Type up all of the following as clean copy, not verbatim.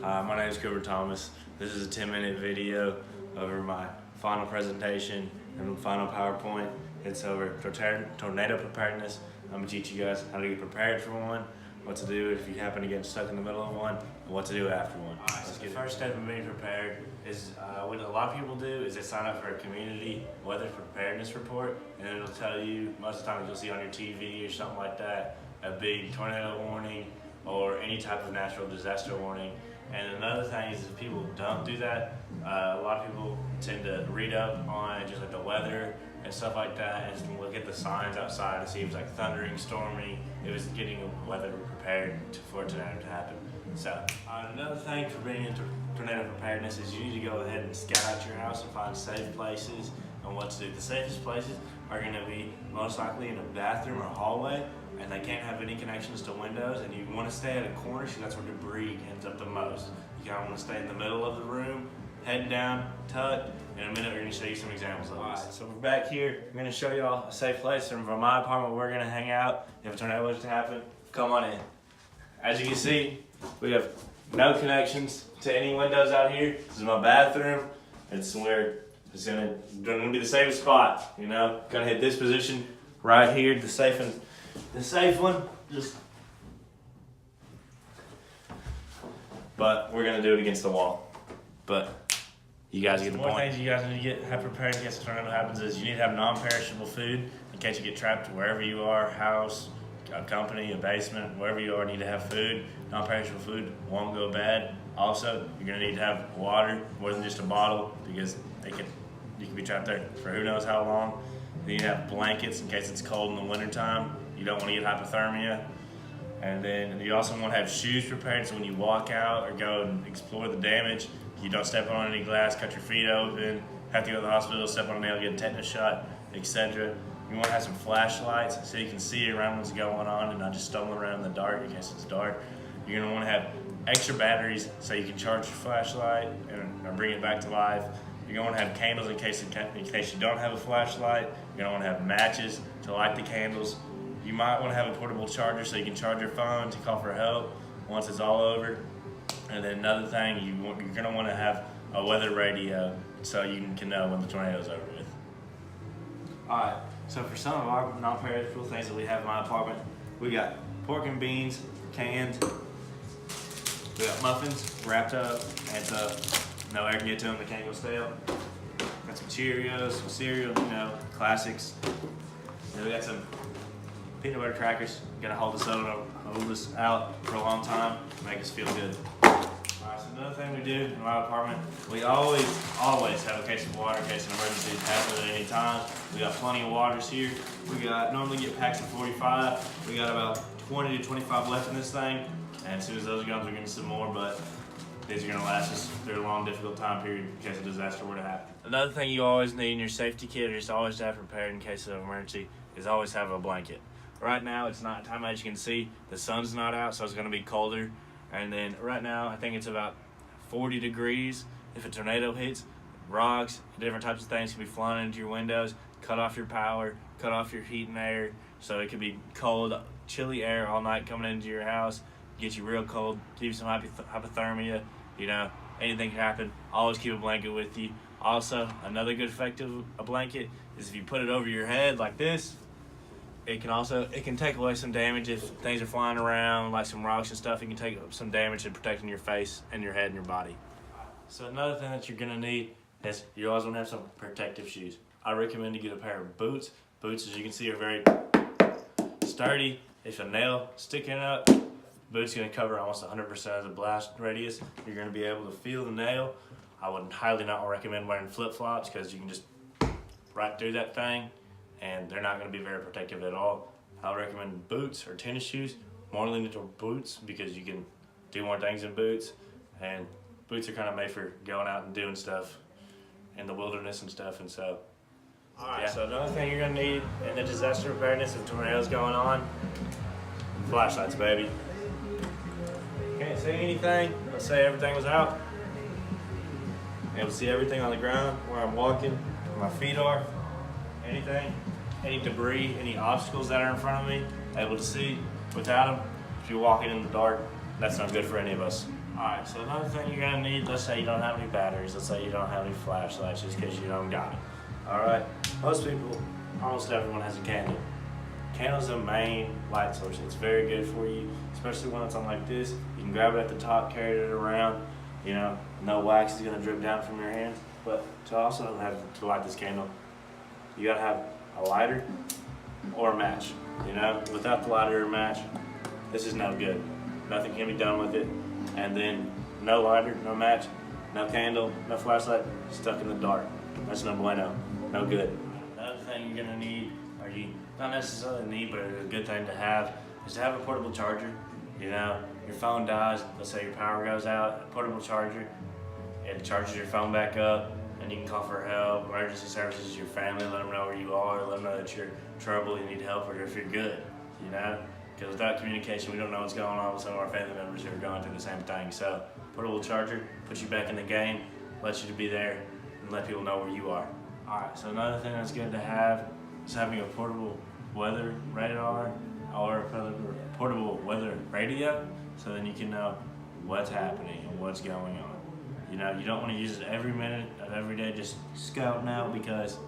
My name is Cooper Thomas. This is a 10-minute video over my final presentation and final PowerPoint. It's over tornado preparedness. I'm going to teach you guys how to get prepared for one, what to do if you happen to get stuck in the middle of one, and what to do after one. Alright, so the first step of being prepared is what a lot of people do is they sign up for a community weather preparedness report, and it'll tell you, most of the time you'll see on your TV or something like that, a big tornado warning or any type of natural disaster warning. And another thing is if people don't do that, a lot of people tend to read up on just like the weather and stuff like that, and look at the signs outside to see if it's like thundering, stormy, if it's getting weather prepared for a tornado to happen. So another thing for being into tornado preparedness is you need to go ahead and scout out your house and find safe places and what to do. The safest places are going to be most likely in a bathroom or hallway, and they can't have any connections to windows, and you want to stay at a corner because that's where debris ends up the most. You kind of want to stay in the middle of the room, head down, tucked. In a minute we're going to show you some examples of this. So we're back here. I'm going to show y'all a safe place from my apartment where we're going to hang out if a tornado was to happen. Come on in. As you can see, we have no connections to any windows out here. This is my bathroom. It's where it's going to be the safest spot. You know, going to hit this position right here, the safe one. But we're going to do it against the wall. But you guys get the point. One thing you guys need to have prepared in case a tornado happens is you need to have non-perishable food in case you get trapped wherever you are, house, a company, a basement, wherever you are, need to have food. Non-perishable food won't go bad. Also, you're gonna need to have water, more than just a bottle, because you can be trapped there for who knows how long. Then you have blankets in case it's cold in the wintertime. You don't want to get hypothermia. And then you also want to have shoes prepared so when you walk out or go and explore the damage, you don't step on any glass, cut your feet open, have to go to the hospital, step on a nail, get a tetanus shot, etc. You want to have some flashlights so you can see around what's going on and not just stumble around in the dark in case it's dark. You're going to want to have extra batteries so you can charge your flashlight or bring it back to life. You're going to want to have candles in case you don't have a flashlight. You're going to want to have matches to light the candles. You might want to have a portable charger so you can charge your phone to call for help once it's all over. And then another thing, you're going to want to have a weather radio so you can know when the tornado's over with. Alright, so for some of our non-perishable things that we have in my apartment, we got pork and beans canned. We got muffins wrapped up, hands up, no air can get to them, they can't go stale. Got some Cheerios, some cereal, you know, classics. Then we got some peanut butter crackers, gonna hold us out for a long time, make us feel good. Alright, so another thing we do in my apartment, we always have a case of water in case an emergency happens at any time. We got plenty of waters here. We normally get packs of 45. We got about 20 to 25 left in this thing, and as soon as those are gone, we're gonna some more, but these are gonna last us through a long, difficult time period in case a disaster were to happen. Another thing you always need in your safety kit, or just always to have prepared in case of an emergency, is always have a blanket. Right now, it's nighttime, as you can see. The sun's not out, so it's going to be colder. And then right now, I think it's about 40 degrees. If a tornado hits, rocks, different types of things can be flying into your windows, cut off your power, cut off your heat and air. So it could be cold, chilly air all night coming into your house, get you real cold, give you some hypothermia. You know, anything can happen. Always keep a blanket with you. Also, another good effect of a blanket is if you put it over your head like this, it can take away some damage if things are flying around, like some rocks and stuff. It can take some damage in protecting your face and your head and your body. So another thing that you're gonna need is you always wanna have some protective shoes. I recommend you get a pair of boots. Boots, as you can see, are very sturdy. If a nail sticking up, boot's gonna cover almost 100% of the blast radius. You're gonna be able to feel the nail. I would highly not recommend wearing flip-flops because you can just right through that thing, and they're not going to be very protective at all. I would recommend boots or tennis shoes, more leaning toward boots because you can do more things in boots, and boots are kind of made for going out and doing stuff in the wilderness and stuff. And so, alright, so another thing you're going to need in the disaster preparedness if tornadoes going on, flashlights, baby. Can't see anything, let's say everything was out. Able to see everything on the ground, where I'm walking, where my feet are. Anything, any debris, any obstacles that are in front of me, able to see. Without them, if you're walking in the dark, that's not good for any of us. Alright, so another thing you're gonna need, let's say you don't have any batteries, let's say you don't have any flashlights just because you don't got it. Alright, most people, almost everyone has a candle. Candle's the main light source. It's very good for you, especially when it's on like this. You can grab it at the top, carry it around, you know, no wax is gonna drip down from your hands. But to also have to light this candle, you gotta have a lighter or a match. You know, without the lighter or match, this is no good. Nothing can be done with it. And then no lighter, no match, no candle, no flashlight, stuck in the dark. That's no bueno, no good. Another thing you're gonna need, or you not necessarily need, but it's a good thing to have, is to have a portable charger. You know, your phone dies, let's say your power goes out, a portable charger, it charges your phone back up, and you can call for help, emergency services, your family, let them know where you are, let them know that you're in trouble, you need help, or if you're good, you know? Because without communication, we don't know what's going on with some of our family members who are going through the same thing. So, portable charger puts you back in the game, lets you to be there, and let people know where you are. Alright, so another thing that's good to have is having a portable weather radar or a portable weather radio, so then you can know what's happening and what's going on. You know, you don't want to use it every minute of every day just scouting out, because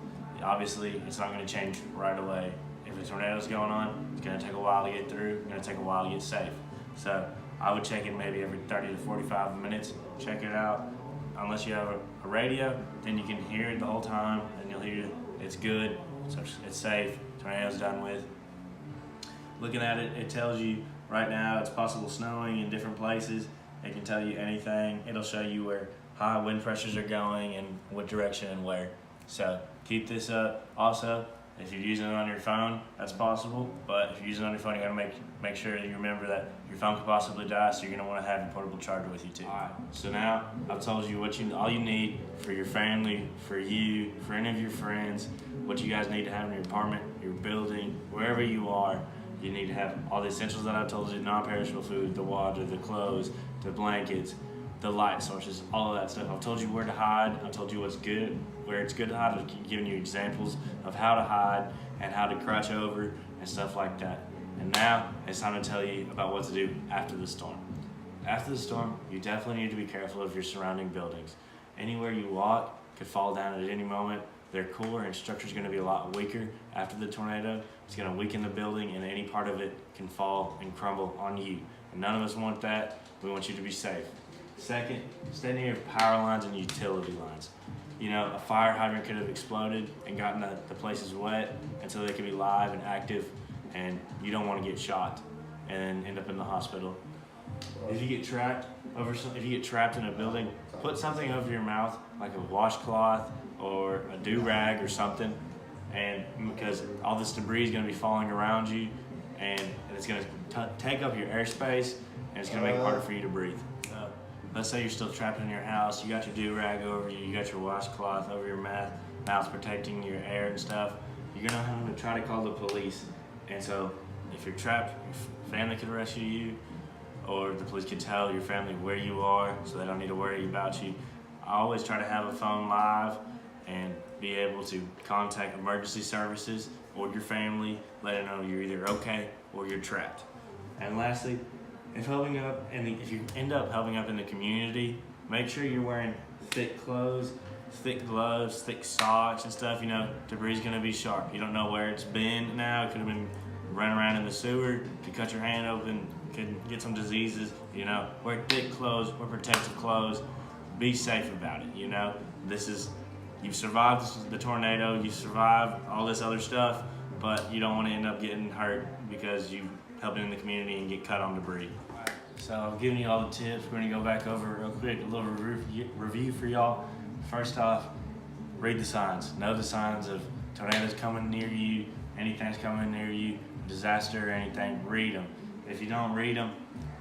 obviously it's not going to change right away. If a tornado's going on, it's going to take a while to get through, it's going to take a while to get safe. So I would check it maybe every 30 to 45 minutes, check it out. Unless you have a radio, then you can hear it the whole time, and you'll hear it's good, so it's safe, tornado's done with. Looking at it, it tells you right now it's possible snowing in different places. It can tell you anything. It'll show you where high wind pressures are going and what direction and where. So keep this up. Also, if you're using it on your phone, that's possible. But if you're using it on your phone, you gotta make sure that you remember that your phone could possibly die, so you're gonna wanna have your portable charger with you too. Alright, so now I've told you all you need for your family, for you, for any of your friends, what you guys need to have in your apartment, your building, wherever you are. You need to have all the essentials that I told you: non-perishable food, the water, the clothes, the blankets, the light sources, all of that stuff. I've told you where to hide. I've told you what's good, where it's good to hide. I've given you examples of how to hide and how to crouch over and stuff like that. And now it's time to tell you about what to do after the storm. After the storm, you definitely need to be careful of your surrounding buildings. Anywhere you walk could fall down at any moment. Their core and structure is going to be a lot weaker after the tornado. It's going to weaken the building, and any part of it can fall and crumble on you. And none of us want that. We want you to be safe. Second, stay near power lines and utility lines. You know, a fire hydrant could have exploded and gotten the places wet, and so they could be live and active, and you don't want to get shot and end up in the hospital. If you get trapped in a building, put something over your mouth, like a washcloth or a do-rag or something, and because all this debris is going to be falling around you, and it's going to take up your airspace, and it's going to make it harder for you to breathe. Let's say you're still trapped in your house, you got your do-rag over you, you got your washcloth over your mouth protecting your air and stuff. You're going to have to try to call the police. And so if you're trapped, your family could rescue you, or the police could tell your family where you are, so they don't need to worry about you. I always try to have a phone live and be able to contact emergency services or your family, let them know you're either okay or you're trapped. And lastly, if you end up helping up in the community, make sure you're wearing thick clothes, thick gloves, thick socks and stuff. You know, debris is gonna be sharp. You don't know where it's been now. It could have been running around in the sewer, could cut your hand open, could get some diseases. You know, wear thick clothes, wear protective clothes. Be safe about it. You know, you've survived the tornado, you survived all this other stuff, but you don't want to end up getting hurt because you helping in the community and get cut on debris. So I've given you all the tips. We're gonna go back over real quick, a little review for y'all. First off, read the signs. Know the signs of tornadoes coming near you, anything's coming near you, disaster or anything, read them. If you don't read them,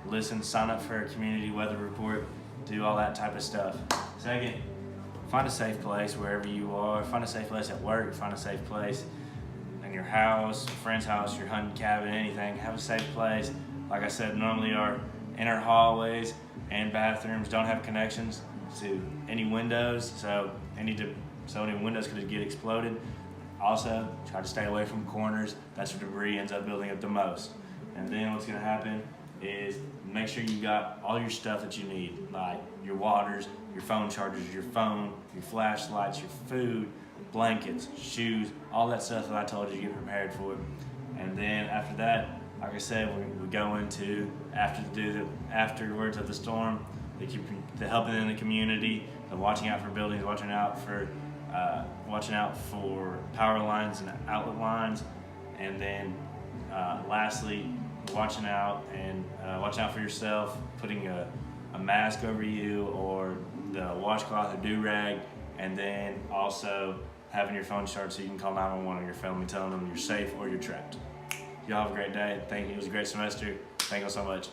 listen, sign up for a community weather report, do all that type of stuff. Second, find a safe place wherever you are. Find a safe place at work, find a safe place in your house, a friend's house, your hunting cabin, anything. Have a safe place. Like I said, normally our inner hallways and bathrooms don't have connections to any windows, so any windows could get exploded. Also, try to stay away from corners. That's where debris ends up building up the most. And then what's gonna happen is make sure you got all your stuff that you need, like your waters, your phone chargers, your phone, your flashlights, your food, blankets, shoes, all that stuff that I told you to get prepared for. And then after that, like I said, we go into afterwards of the storm, the helping in the community, the watching out for buildings, watching out for power lines and outlet lines, and then lastly, watching out for yourself, putting a mask over you or the washcloth or do-rag, and then also having your phone charged so you can call 911 on your family, telling them you're safe or you're trapped. Y'all have a great day. Thank you. It was a great semester. Thank you so much.